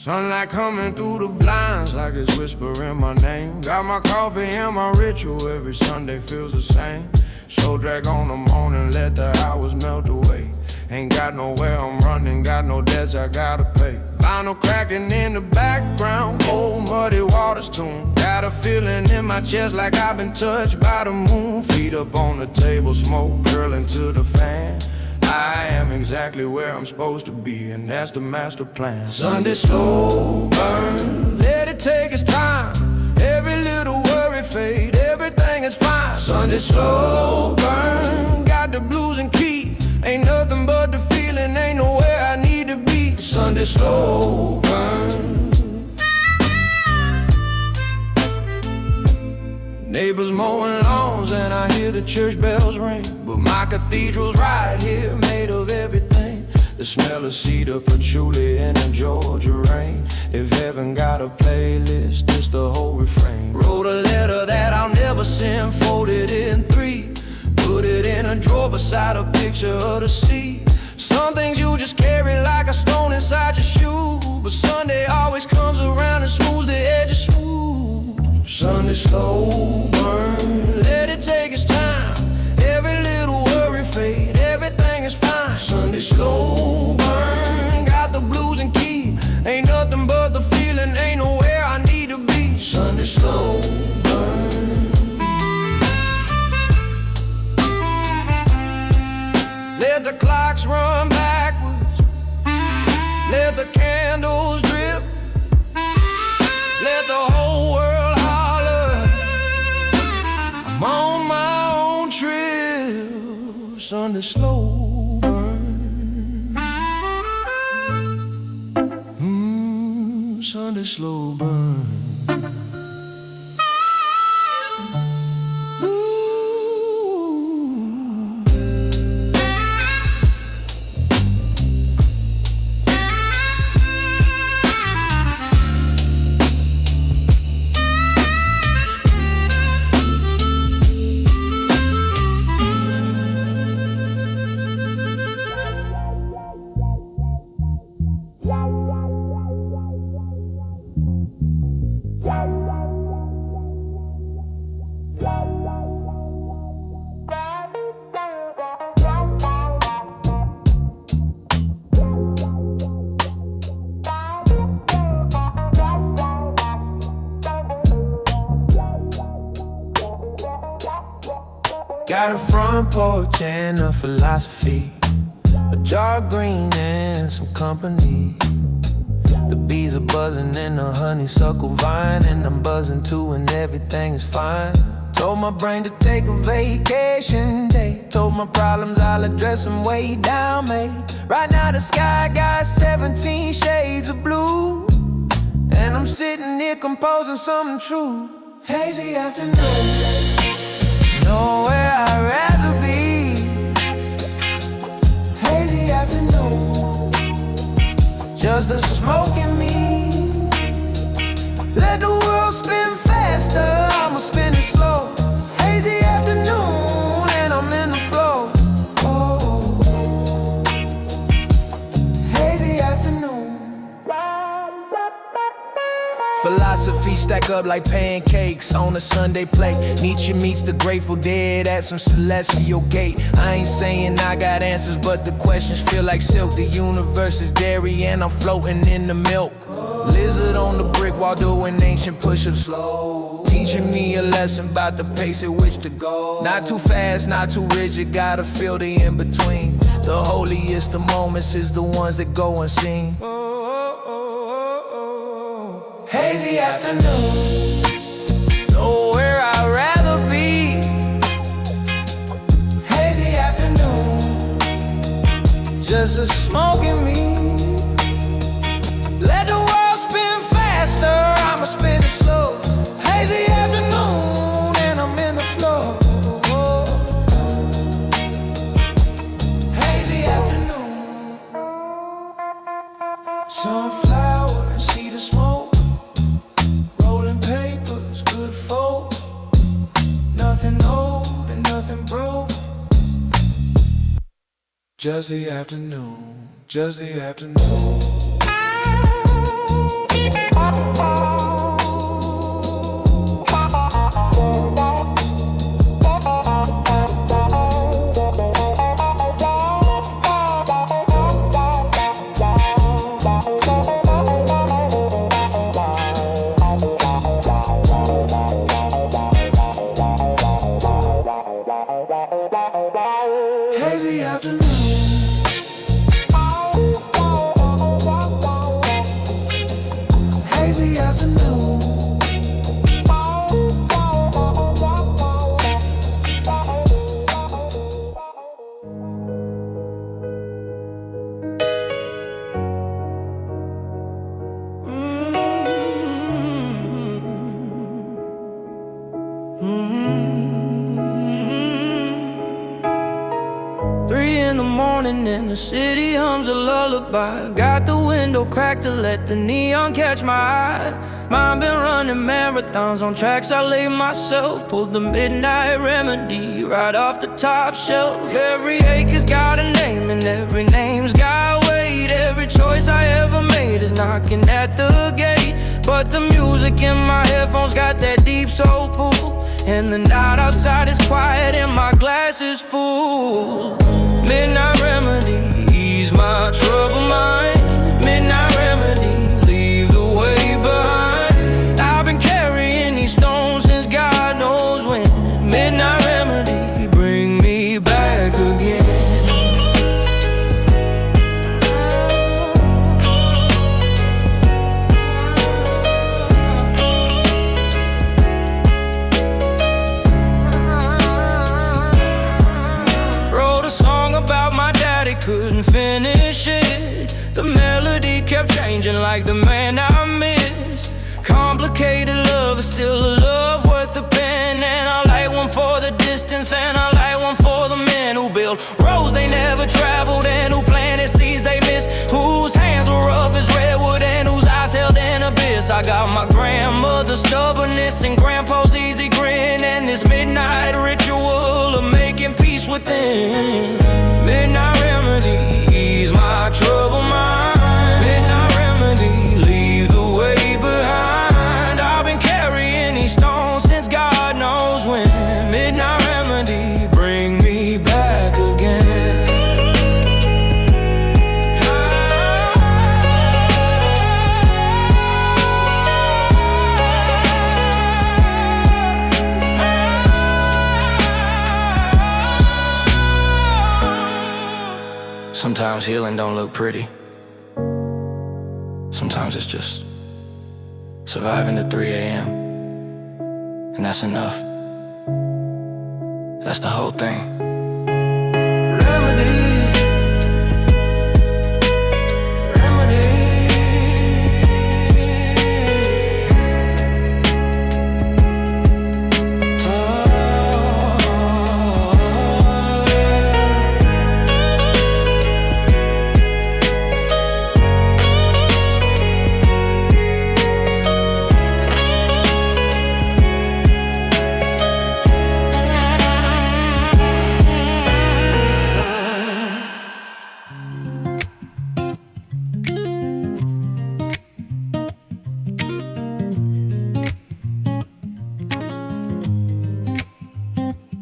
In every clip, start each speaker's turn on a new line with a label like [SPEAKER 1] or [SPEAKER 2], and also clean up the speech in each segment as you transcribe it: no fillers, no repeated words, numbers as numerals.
[SPEAKER 1] Sunlight coming through the blinds like it's whispering my name. Got my coffee and my ritual, every Sunday feels the same. Show drag on the morning, let the hours melt away. Ain't got nowhere I'm running, got no debts I gotta pay. Vinyl cracking in the background, old muddy waters tune. Got a feeling in my chest like I've been touched by the moon. Feet up on the table, smoke curling to the fan. I am exactly where I'm supposed to be, and that's the master plan. Sunday slow burn, let it take its time. Every little worry fade, everything is fine. Sunday slow burn, got the blues and key. Ain't nothing but the feeling, ain't nowhere I need to be. Sunday slow burn. Neighbors mowing lawns and I hear the church bells ring. But my cathedral's right here, made of everything. The smell of cedar, patchouli, and a Georgia rain. If heaven got a playlist, it's the whole refrain. Wrote a letter that I'll never send, folded in 3. Put it in a drawer beside a picture of the sea. Some things you just carry like a stone inside your shoe. But Sunday always comes around and smooths the edges smooth. Sunday slow burn, let it take its time. Every little worry fade, everything is fine. Sunday slow burn, got the blues and key. Ain't nothing but the feeling, ain't nowhere I need to be. Sunday slow burn. Let the clocks run backwards, let the candles drip, let the whole world holler. I'm on my own trail. Sunday slow burn. Sunday slow burn.
[SPEAKER 2] Got a front porch and a philosophy, a jar of green and some company. The bees are buzzing in the honeysuckle vine, and I'm buzzing too and everything is fine. Told my brain to take a vacation day. Told my problems I'll address them way down, mate. Right now the sky got 17 shades of blue, and I'm sitting here composing something true. Hazy afternoon, nowhere I'd rather be. Hazy afternoon, just the smoke in me. Let the world spin faster, I'ma spin it slow. Hazy afternoon, and I'm in the flow. Oh, hazy afternoon. Philosophy stack up like pancakes on a Sunday plate. Nietzsche meets the Grateful Dead at some celestial gate. I ain't saying I got answers, but the questions feel like silk. The universe is dairy and I'm floating in the milk. Lizard on the brick wall doing ancient push-ups slow, teaching me a lesson about the pace at which to go. Not too fast, not too rigid, gotta feel the in-between. The holiest of moments is the ones that go unseen. Hazy afternoon, nowhere I'd rather be. Hazy afternoon, just a smoke in me. Let the world spin faster, I'ma spin it slow. Hazy afternoon, and I'm in the flow. Hazy afternoon, sunflower, see the smoke. Papers, good folk. Nothing old and nothing broke. Just the afternoon, just the afternoon. afternoon. Hazy afternoon. 3 in the morning and the city hums a lullaby. Got the window cracked to let the neon catch my eye. Mine been running marathons on tracks I laid myself. Pulled the midnight remedy right off the top shelf. Every ache has got a name and every name's got weight. Every choice I ever made is knocking at the gate. But the music in my headphones got that deep soul pull. And the night outside is quiet and my glass is full. Midnight remedy, ease my troubled mind. Midnight remedy, leave the way behind. I've been carrying these stones since God knows when. Midnight remedy, bring me back again. Couldn't finish it. The melody kept changing like the man I miss. Complicated love is still a love worth the pen. And I light one for the distance and I light one for the men who built roads they never traveled and who planted seeds they missed. Whose hands were rough as redwood and whose eyes held an abyss. I got my grandmother's stubbornness and grandpa's easy grin. And this midnight ritual of making peace within. Midnight remedy, ease my troubled mind. Midnight remedy, leave the way behind. I've been carrying these stones since God knows when. Midnight remedy, bring me back again. Sometimes healing don't look pretty. Sometimes it's just surviving to 3 a.m. And that's enough. That's the whole thing. Remedy.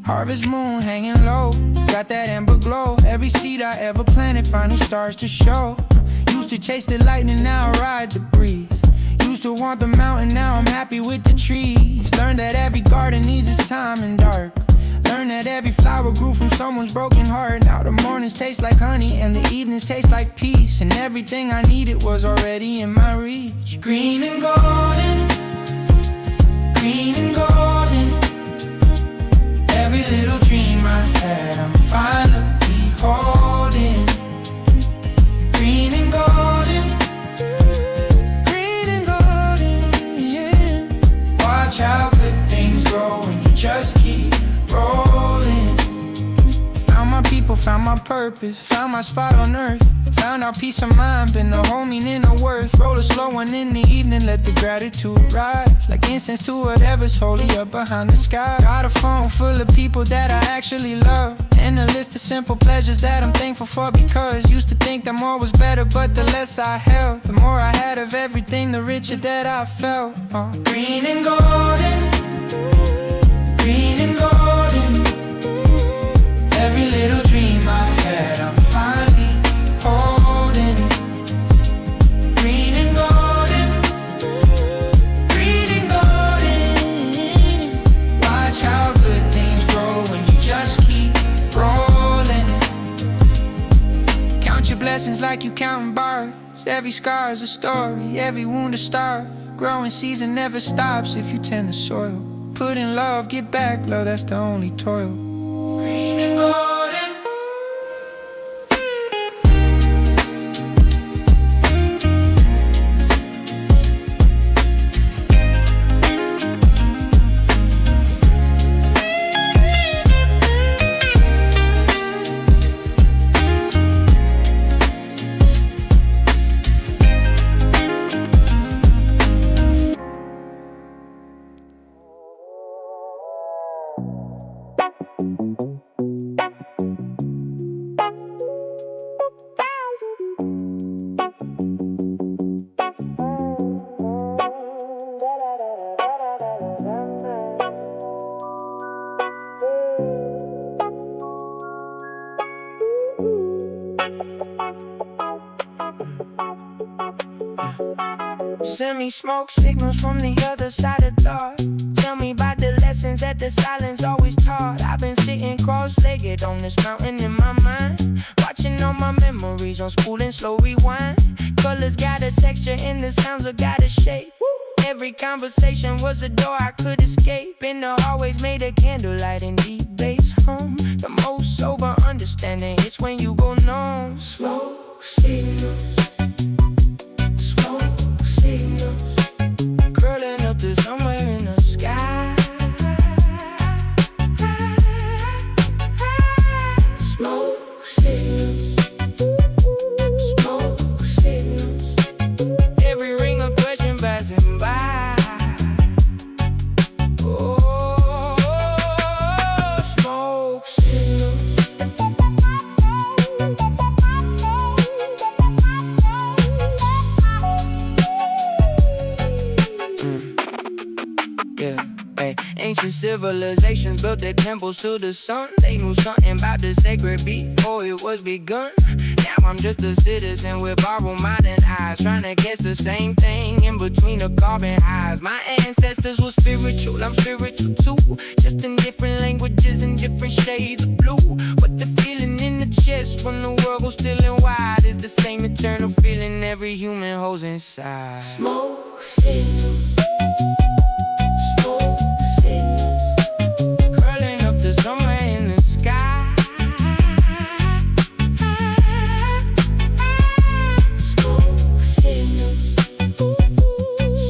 [SPEAKER 2] Harvest moon hanging low, got that amber glow. Every seed I ever planted finally starts to show. Used to chase the lightning, now I ride the breeze. Used to want the mountain, now I'm happy with the trees. Learned that every garden needs its time and dark. Learned that every flower grew from someone's broken heart. Now the mornings taste like honey and the evenings taste like peace. And everything I needed was already in my reach. Green and golden, green and golden. Every little dream I had, I'm finally holding. Green and golden, green and golden, yeah. Watch how good things grow when you just keep rolling. Found my people, found my purpose, found my spot on earth. Found out peace of mind, been the whole meaning of worth. Roll a slow one in the evening, let the gratitude rise. Like incense to whatever's holy up behind the sky. Got a phone full of people that I actually love. And a list of simple pleasures that I'm thankful for. Because used to think that more was better, but the less I held. The more I had of everything, the richer that I felt. Green and golden, green and golden. Every little dream I had, I'm finally holding. Green and golden, green and golden. Watch how good things grow when you just keep rolling. like you counting bars. Every scar's a story, every wound a star. Growing season never stops if you tend the soil. Put in love, get back love, that's the only toil. Green and golden. Send me smoke signals from the other side of thought. Tell me about the lessons that the silence always taught. I've been sitting cross-legged on this mountain in my mind, watching all my memories on spool and slow rewind. Colors got a texture and the sounds have got a shape. Every conversation was a door I could escape. In the hallways made of candlelight and deep bass hum. The most sober understanding is when you go numb. Smoke signals, curling up to somewhere in the sky. Smoke signals, smoke signals. Every ring of question passing by. Oh, smoke signals. Yeah, hey. Ancient civilizations built their temples to the sun. They knew something about the sacred before it was begun. Now I'm just a citizen with borrowed modern eyes, trying to guess the same thing in between the carbon highs. My ancestors were spiritual, I'm spiritual too, just in different languages and different shades of blue. But the feeling in the chest when the world goes still and wide is the same eternal feeling every human holds inside. Smoke signals, smoke signals, curling up to somewhere in the sky. Smoke signals,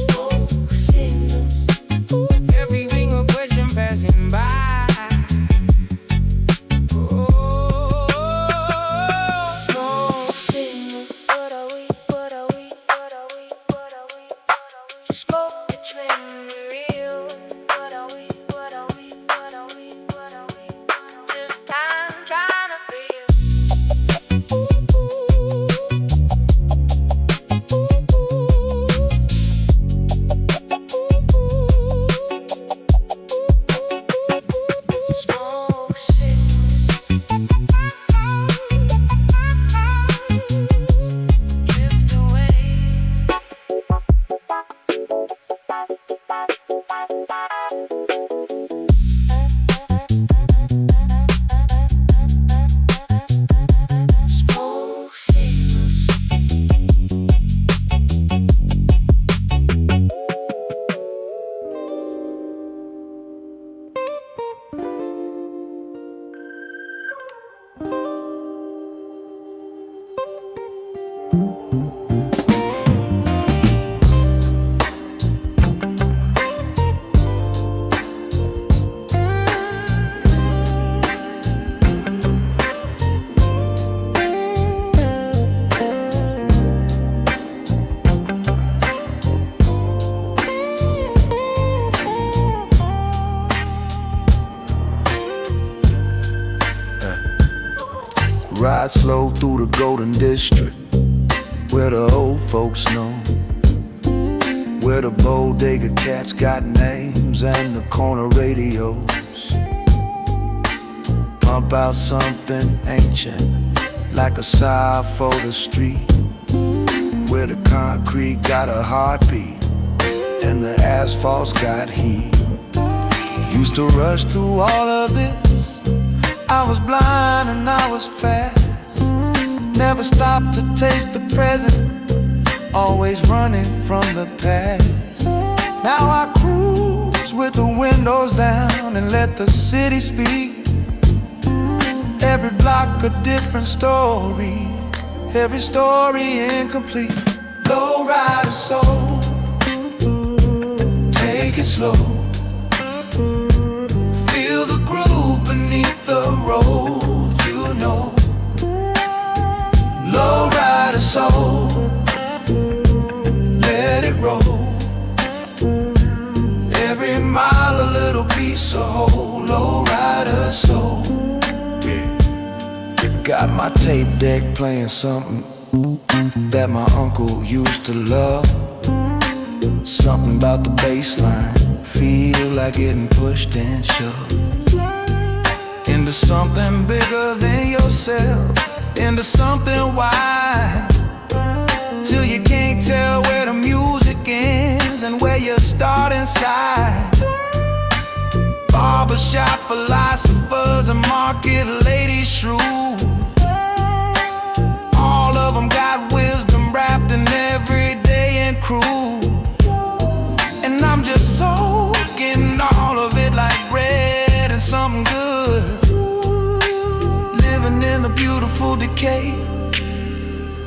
[SPEAKER 2] smoke signals. Every ring of question passing by. Oh, smoke signals. What are we? What are we? What are we? What are we? What are we? Smoke between real. What are we? What are we? What are we? What are we? Just time trying to feel. Smoke signals. Drift away. Smoke signals.
[SPEAKER 1] Ride slow through the Golden District, where the old folks know, where the bodega cats got names and the corner radios. Pump out something ancient, like a sigh for the street, where the concrete got a heartbeat and the asphalt's got heat. Used to rush through all of this, I was blind and I was fast. never stop to taste the present, always running from the past. Now I cruise with the windows down and let the city speak. Every block a different story, every story incomplete. Low rider soul, take it slow. Feel the groove beneath the road, you know. Low rider soul, let it roll. Every mile a little piece of whole. Low rider soul. Got my tape deck playing something that my uncle used to love. Something about the bass line, feel like getting pushed and shoved into something bigger than yourself, into something wide, till you can't tell where the music ends and where you start inside. Barbershop philosophers and market ladies shrewd, all of them got wisdom wrapped in everyday and crude. And I'm just soaking all of it like bread and something good, living in the beautiful decay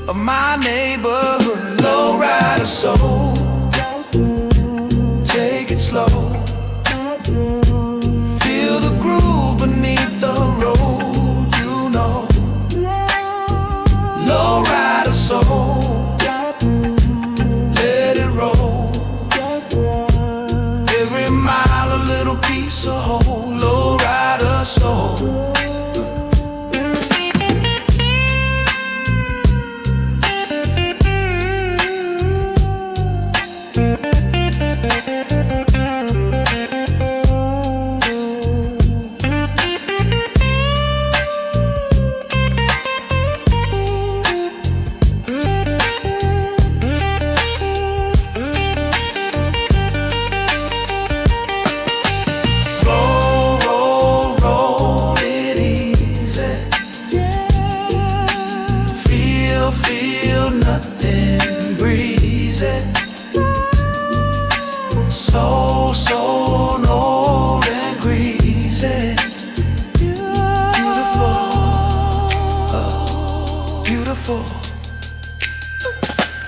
[SPEAKER 1] of my neighborhood. Low rider soul, take it slow. Feel the groove beneath the road, you know. Low rider soul, let it roll. Every mile a little piece of whole. Low rider soul. Feel nothing breezy, so old and greasy. Beautiful, oh, beautiful.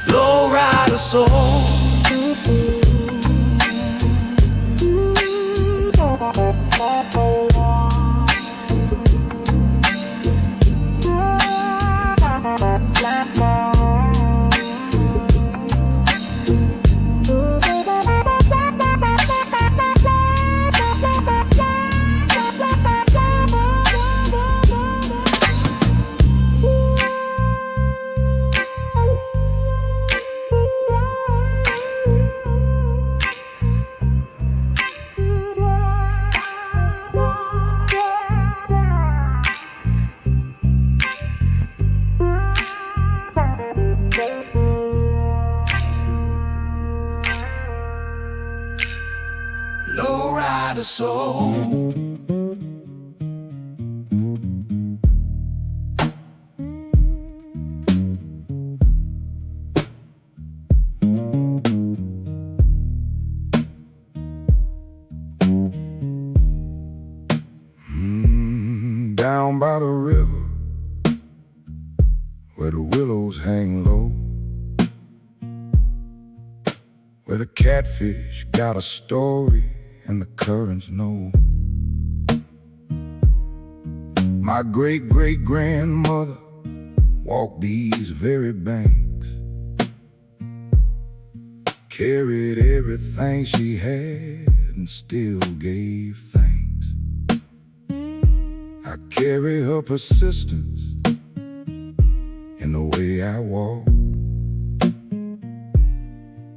[SPEAKER 1] Low rider soul. Low rider soul. Down by the river, where the willows hang low, where the catfish got a story and the currents know. My great-great-grandmother walked these very banks, carried everything she had and still gave thanks. I carry her persistence in the way I walk,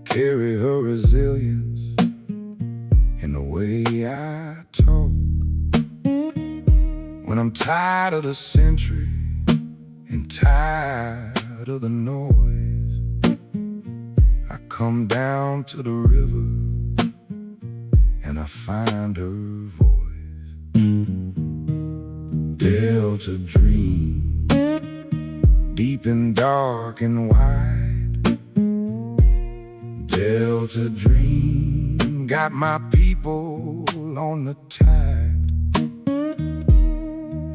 [SPEAKER 1] carry her resilience in the way I talk. When I'm tired of the century and tired of the noise, I come down to the river and I find her voice. Delta dream, deep and dark and wide. Delta dream got my people on the tide.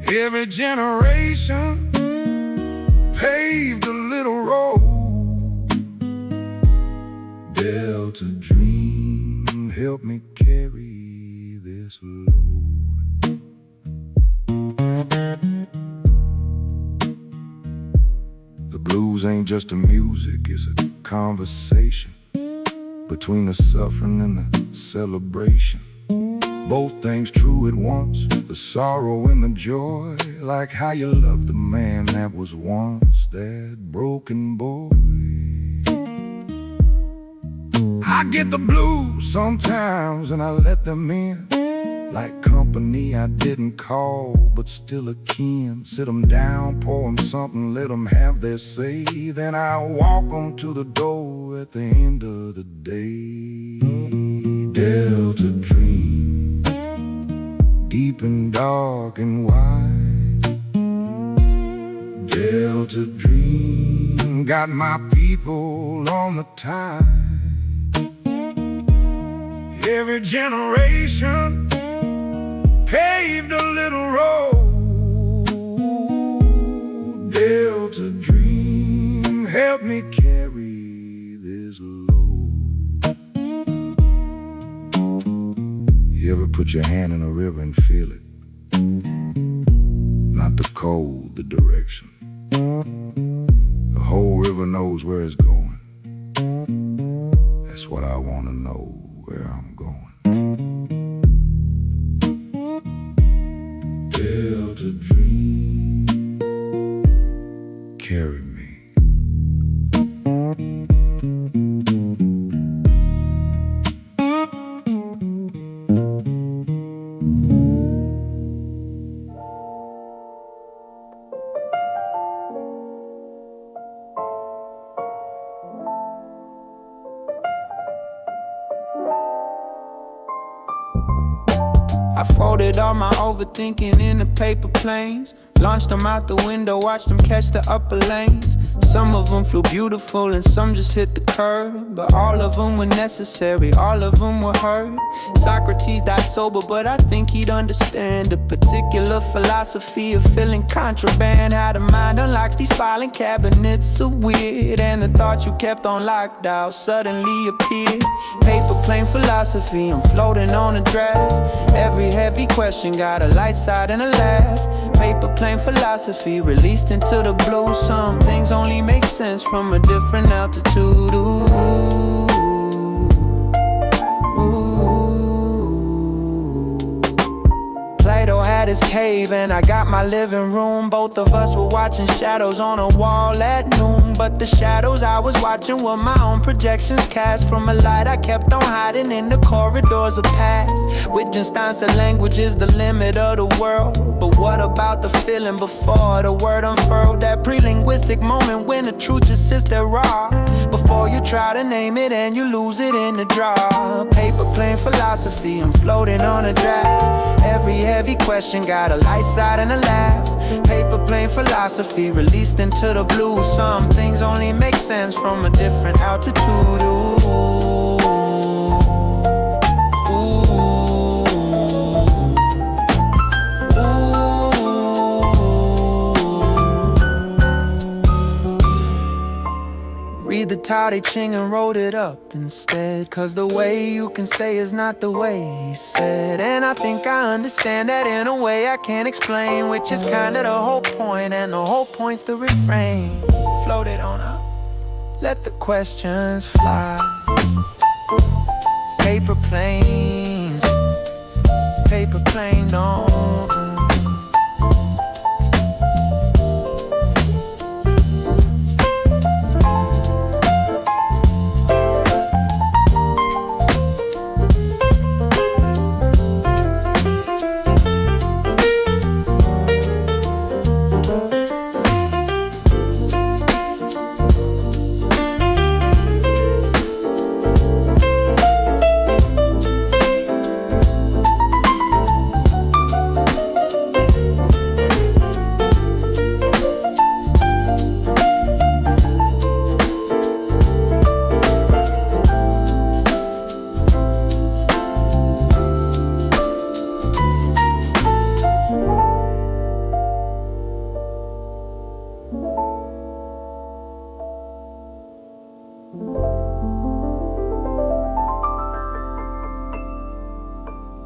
[SPEAKER 1] Every generation paved a little road. Delta dream help me carry this load. The blues ain't just a music, it's a conversation between the suffering and the celebration. Both things true at once, the sorrow and the joy, like how you love the man that was once that broken boy. I get the blues sometimes and I let them in, like company I didn't call, but still a kin. Sit them down, pour them something, let them have their say. Then I walk them to the door at the end of the day. Delta dream, deep and dark and wide. Delta dream got my people on the tide. Every generation paved a little road. Delta dream help me carry this load. You ever put your hand in a river and feel it? Not the cold, the direction. The whole river knows where it's going. That's what I want to know, where I'm going. Delta dream, carry me.
[SPEAKER 2] I folded all my overthinking into paper planes, launched them out the window, watched them catch the upper lanes. Some of them flew beautiful and some just hit the curb, but all of them were necessary, all of them were heard. Socrates died sober, but I think he'd understand the particular philosophy of filling contraband. How the mind unlocks these filing cabinets so weird, and the thoughts you kept on lockdown suddenly appeared. Paper plane philosophy, I'm floating on a draft. Every heavy question got a light side and a laugh. Paper plane philosophy released into the blue. Some things only make sense from a different altitude. Ooh, ooh. Plato had his cave and I got my living room. Both of us were watching shadows on a wall at noon, but the shadows I was watching were my own projections cast from a light I kept on hiding in the corridors of past. Wittgenstein said language is the limit of the world, but what about the feeling before the word unfurled? That pre-linguistic moment when the truth just sits there raw, before you try to name it and you lose it in the draw. Paper plane philosophy, I'm floating on a draft. Every heavy question got a light side and a laugh. Paper plane philosophy released into the blue. Some things only make sense from a different altitude. Ooh. Read the Tao Te Ching and wrote it up instead, 'cause the way you can say is not the way he said. And I think I understand that in a way I can't explain, which is kinda the whole point, and the whole point's the refrain. Float it on up, let the questions fly. Paper planes, paper plane don't.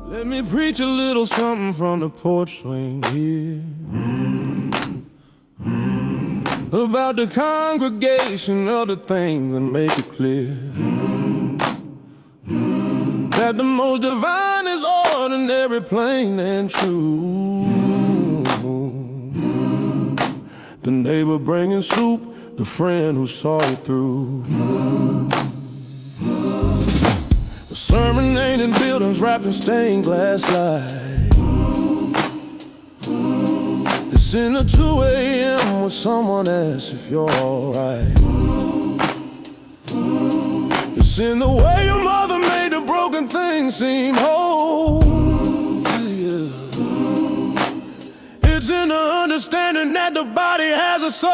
[SPEAKER 1] Let me preach a little something from the porch swing here, about the congregation of the things that make it clear that the most divine is ordinary, plain and true. The neighbor bringing soup, the friend who saw you through. The sermon ain't in buildings wrapped in stained glass light. It's in the 2 a.m. when someone asks if you're alright. It's in the way your mother made the broken things seem whole. Yeah. It's in the understanding that the body has a soul.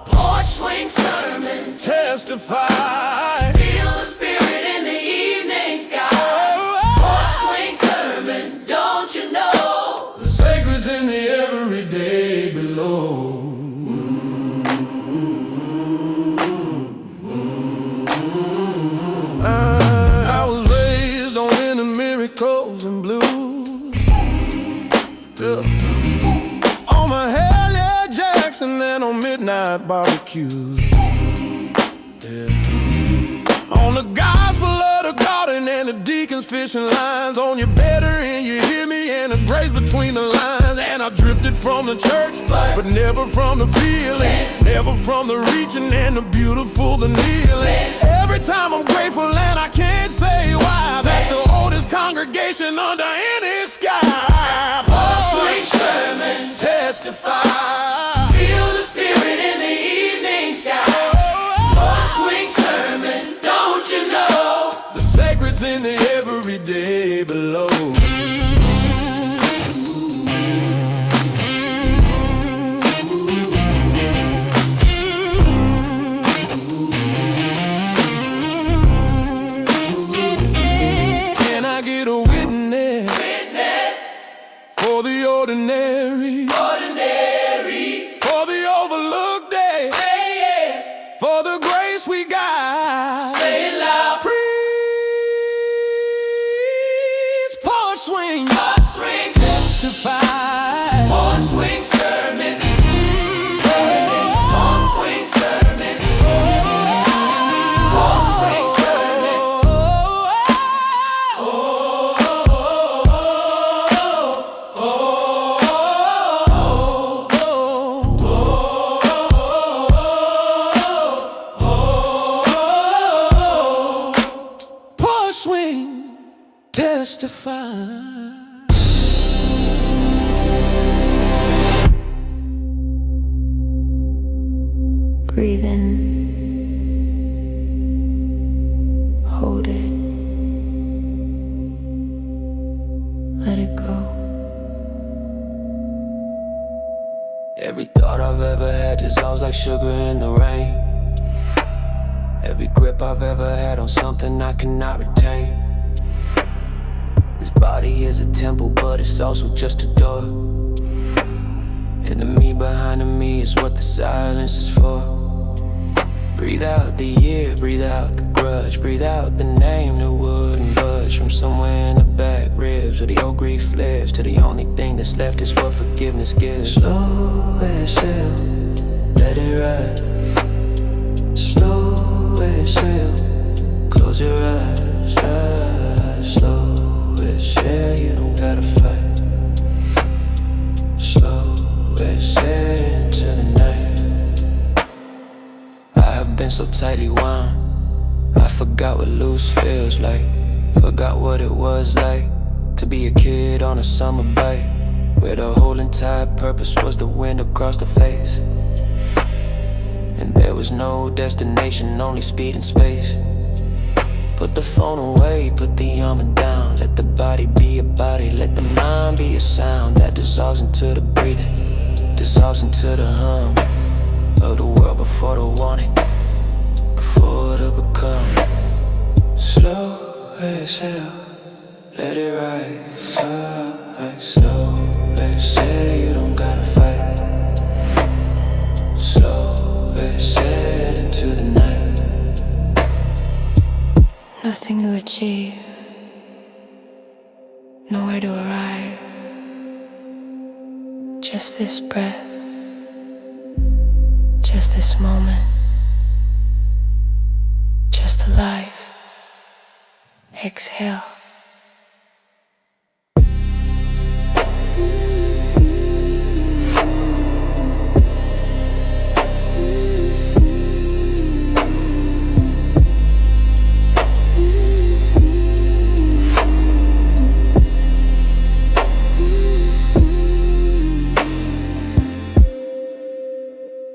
[SPEAKER 3] Porch swing sermon,
[SPEAKER 1] Testify.
[SPEAKER 3] feel the spirit in the evening sky. Porch swing sermon, don't you know?
[SPEAKER 1] The sacred's in the everyday below. I was raised on into miracles and blues. Yeah. On my hell yeah Jackson and on midnight barbecues. Yeah. On the gospel of the garden and the deacons fishing lines. On your better and you hear me and the grace between the lines. And I drifted from the church, but never from the feeling. Never from the reaching and the beautiful, the kneeling. Every time I'm grateful and I can't say why. That's the oldest congregation under any sky.
[SPEAKER 3] Porch swing sermon,
[SPEAKER 1] Testify.
[SPEAKER 3] feel the spirit in the evening sky. Porch swing sermon, don't you know?
[SPEAKER 1] The sacred's in the everyday below. Can I get a witness for the ordinary, for the overlooked day, for the grace we got?
[SPEAKER 3] Say it loud.
[SPEAKER 1] Please, porch swing,
[SPEAKER 3] Porch swing,
[SPEAKER 1] testify.
[SPEAKER 3] porch swing sermon, porch swing sermon, porch swing sermon.
[SPEAKER 1] Porch swing, testify.
[SPEAKER 4] Breathe in, hold it, let it go.
[SPEAKER 2] Every thought I've ever had dissolves like sugar in the rain. Every grip I've ever had on something I cannot retain. This body is a temple, but it's also just a door. And the me behind the me is what the silence is for. Breathe out the year, breathe out the grudge, breathe out the name that wouldn't budge. From somewhere in the back ribs where the old grief lives, to the only thing that's left is what forgiveness gives. Slow exhale, let it ride. Slow exhale, close your eyes, slow exhale, you don't gotta fight. Slow exhale into the night. I have been so tightly wound, I forgot what loose feels like. Forgot what it was like to be a kid on a summer bike, where the whole entire purpose was the wind across the face. And there was no destination, only speed and space. Put the phone away, put the armor down. Let the body be a body, let the mind be a sound that dissolves into the breathing, dissolves into the hum of the world before the wanting, before the become. Slow exhale, let it rise, slow exhale, you don't gotta fight. Slow exhale into the night.
[SPEAKER 4] Nothing to achieve, nowhere to arrive. Just this breath, just this moment, just a life. Exhale.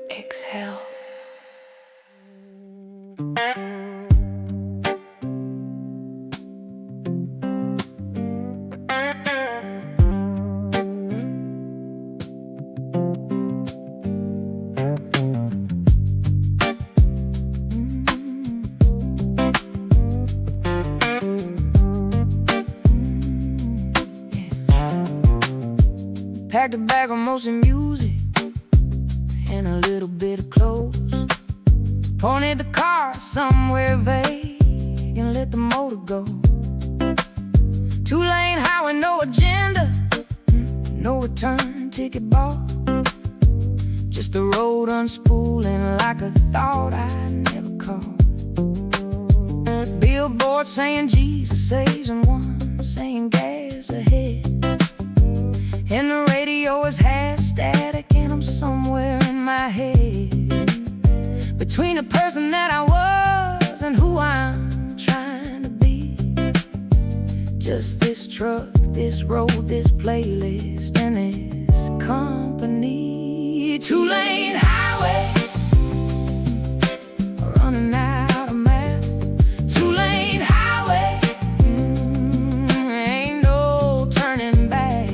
[SPEAKER 4] Exhale.
[SPEAKER 2] Packed a bag of mostly music and a little bit of clothes. Pointed the car somewhere vague and let the motor go. Two-lane highway, no agenda, no return ticket bought. Just the road unspooling like a thought I never caught. Billboard saying Jesus saves and one saying gas ahead. And the radio is half static and I'm somewhere in my head, between the person that I was and who I'm trying to be. Just this truck, this road, this playlist, and this company. Two-lane highway, running out of map. Two-lane highway, ain't no turning back.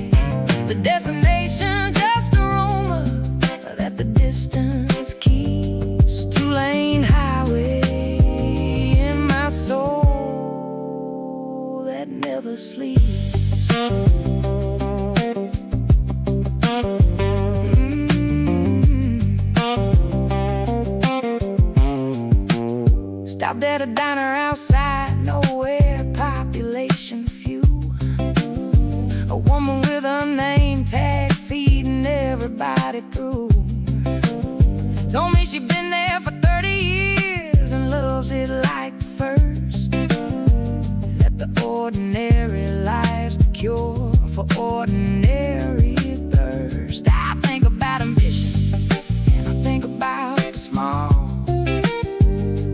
[SPEAKER 2] The destination just a rumor that the distance keeps. Two-lane highway in my soul that never sleeps. Stopped at a diner outside nowhere, population few. A woman with a name tag feeding everybody through. Told me she'd been there for 30 years and loves it like the first. That the ordinary life's the cure for ordinary thirst. I think about ambition and I think about the small,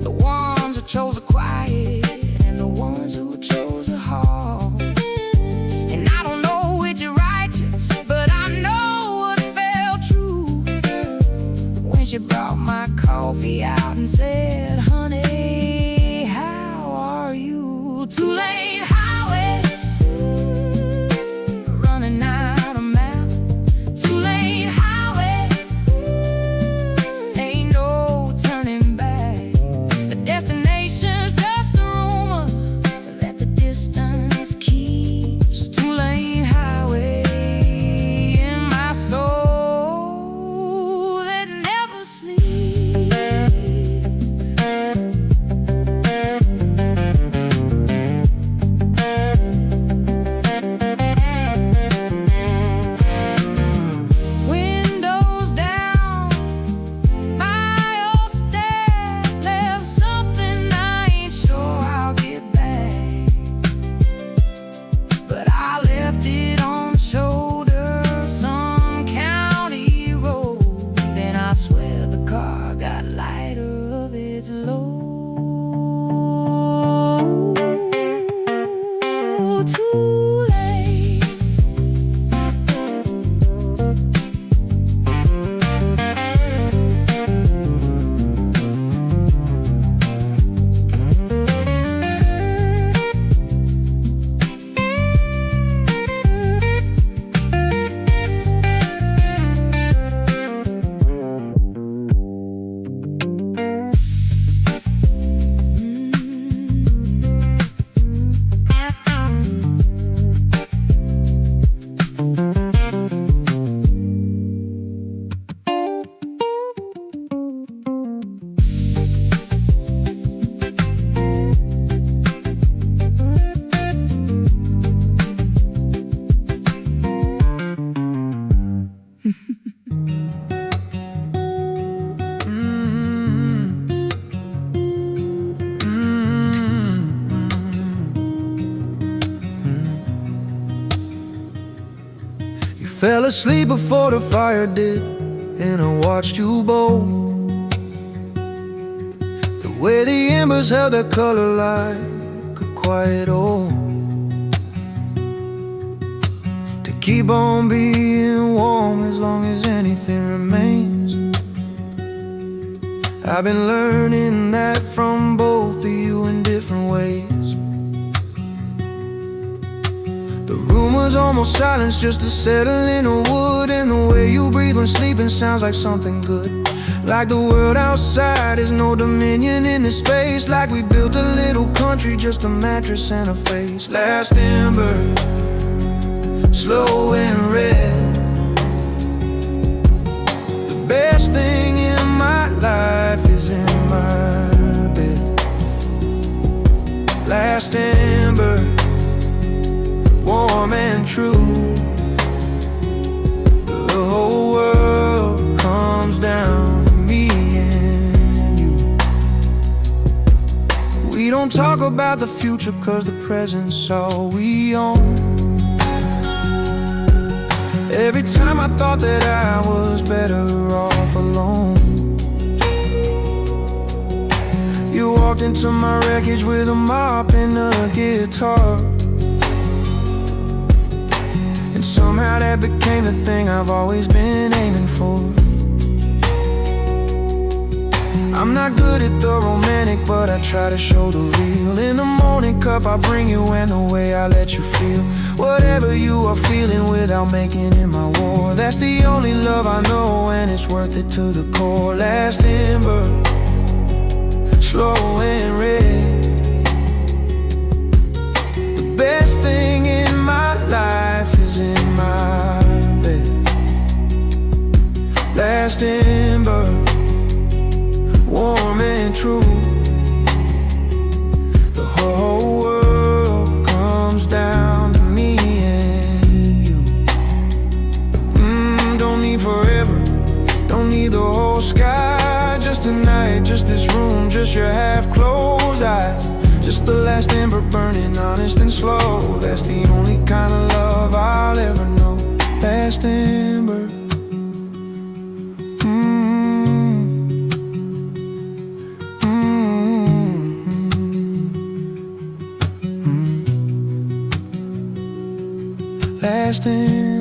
[SPEAKER 2] the ones who chose the quiet and the ones who chose the hall. And I don't know which is righteous, but I know what felt true when she brought my coffee out and said, honey, how are you? Two-lane highway, running out
[SPEAKER 1] fell asleep before the fire did, and I watched you bowl. The way the embers held their color like a quiet old. To keep on being warm as long as anything remains. I've been learning that from both of you in different ways. The room was almost silence, just a settling of wood. And the way you breathe when sleeping sounds like something good. Like the world outside is no dominion in this space. Like we built a little country, just a mattress and a face. Last ember, slow and red. The best thing in my life is in my bed. Last ember, warm and true. The whole world comes down to me and you. We don't talk about the future, cause the present's all we own. Every time I thought that I was better off alone, you walked into my wreckage with a mop and a guitar. And somehow that became the thing I've always been aiming for. I'm not good at the romantic, but I try to show the real. In the morning cup I bring you, and the way I let you feel whatever you are feeling without making it my war. That's the only love I know, and it's worth it to the core. Last ember, slow and red. The best thing in my life is in my bed. Last ember, warm and true. The whole world comes down to me and you. Don't need forever, don't need the whole sky. Just a night, just this room, just your half-closed eyes. Just the last ember burning, honest and slow. That's the only kind of love I'll ever know. Last ember. Last ember.